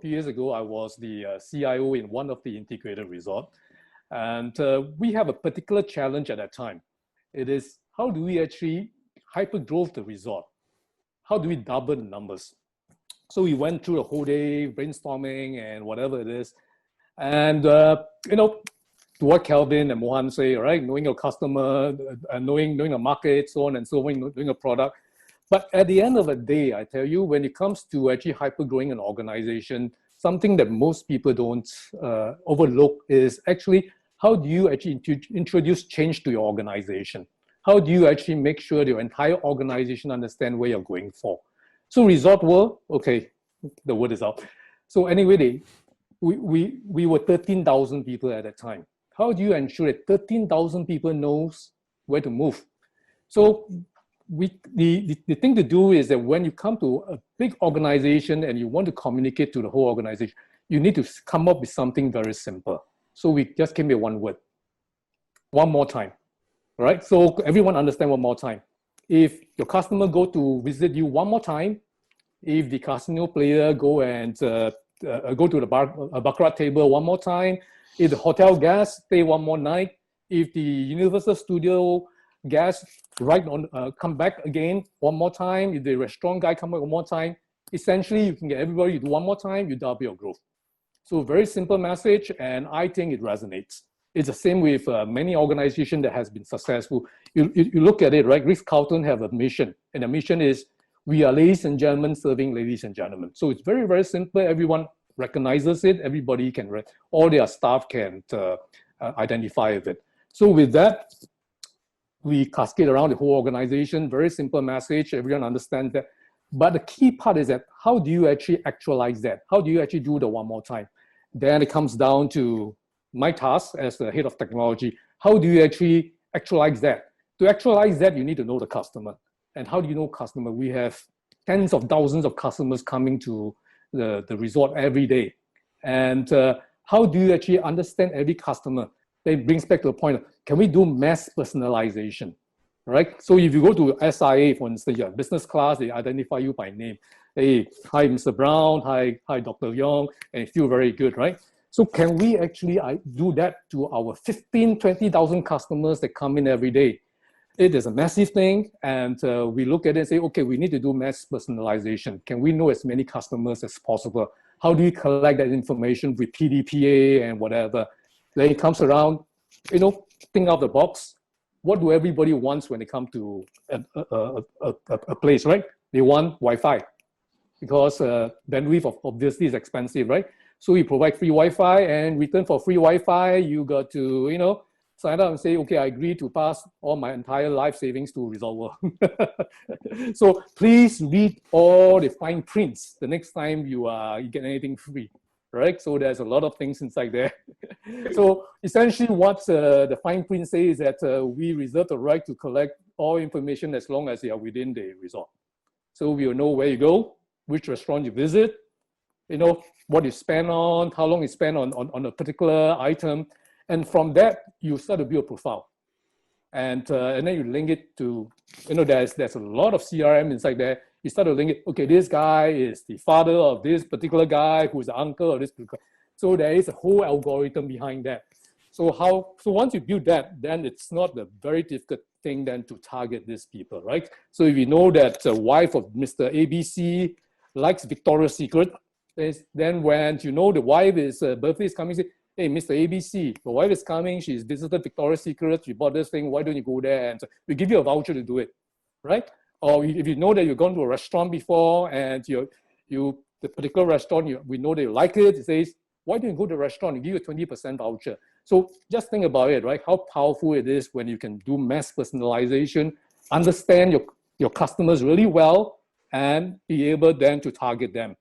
few years ago, I was the CIO in one of the integrated resorts. And we have a particular challenge at that time. It is, how do we actually hyper-growth the resort? How do we double the numbers? So we went through the whole day brainstorming and whatever it is. And, you know, to what Kelvin and Mohan say, right? Knowing your customer, knowing the market, so on and so on, knowing a product. But at the end of the day, I tell you, when it comes to actually hyper-growing an organization, something that most people don't overlook is actually, how do you actually introduce change to your organization? How do you actually make sure your entire organization understand where you're going for? So Resort World, okay, the word is out. So anyway, we were 13,000 people at that time. How do you ensure that 13,000 people knows where to move? So the thing to do is that when you come to a big organization and you want to communicate to the whole organization, you need to come up with something very simple. So we just came with one word: one more time, right? So everyone understand one more time. If your customer go to visit you one more time, if the casino player go and go to the baccarat table one more time, if the hotel guest stay one more night, if the Universal Studio guest come back again one more time, if the restaurant guy come back one more time, essentially you can get everybody to do one more time, you double your growth. So very simple message, and I think it resonates. It's the same with many organizations that has been successful. You look at it, right? Ritz-Carlton have a mission, and the mission is, we are ladies and gentlemen serving ladies and gentlemen. So it's very, very simple. Everyone recognizes it. Everybody can read. All their staff can identify with it. So with that, we cascade around the whole organization. Very simple message. Everyone understands that. But the key part is that, how do you actually actualize that? How do you actually do the one more time? Then it comes down to my task as the head of technology. How do you actually actualize that? To actualize that, you need to know the customer. And how do you know customer? We have tens of thousands of customers coming to the resort every day. And how do you actually understand every customer? That brings back to the point of, can we do mass personalization? Right? So if you go to SIA, for instance, you're business class, they identify you by name. Hey, hi, Mr. Brown. Hi, Dr. Yong. And you feel very good, right? So can we actually do that to our 15, 20,000 customers that come in every day? It is a massive thing. And we look at it and say, okay, we need to do mass personalization. Can we know as many customers as possible? How do we collect that information with PDPA and whatever? Then it comes around, you know, think out of the box. What do everybody wants when they come to a place, right? They want Wi-Fi, because bandwidth obviously is expensive, right? So we provide free Wi-Fi, and in return for free Wi-Fi, you got to, you know, sign up and say, okay, I agree to pass all my entire life savings to Resort World. So please read all the fine prints the next time you get anything free. Right? So there's a lot of things inside there. So essentially what the fine print says is that we reserve the right to collect all information as long as they are within the resort. So we will know where you go, which restaurant you visit, you know, what you spend on, how long you spend on a particular item. And from that, you start to build a profile. And then you link it to, you know, there's a lot of CRM inside there. You start to link it, okay, this guy is the father of this particular guy who's the uncle of this particular. So there is a whole algorithm behind that. So once you build that, then it's not a very difficult thing then to target these people, right? So if you know that the wife of Mr. ABC likes Victoria's Secret, then when you know the wife is birthday is coming, say, hey, Mr. ABC, the wife is coming, she's visited Victoria's Secret, she bought this thing, why don't you go there? And so we give you a voucher to do it, right? Or if you know that you've gone to a restaurant before and the particular restaurant, we know that you like it, it says, why don't you go to the restaurant and give you a 20% voucher? So just think about it, right? How powerful it is when you can do mass personalization, understand your customers really well, and be able then to target them.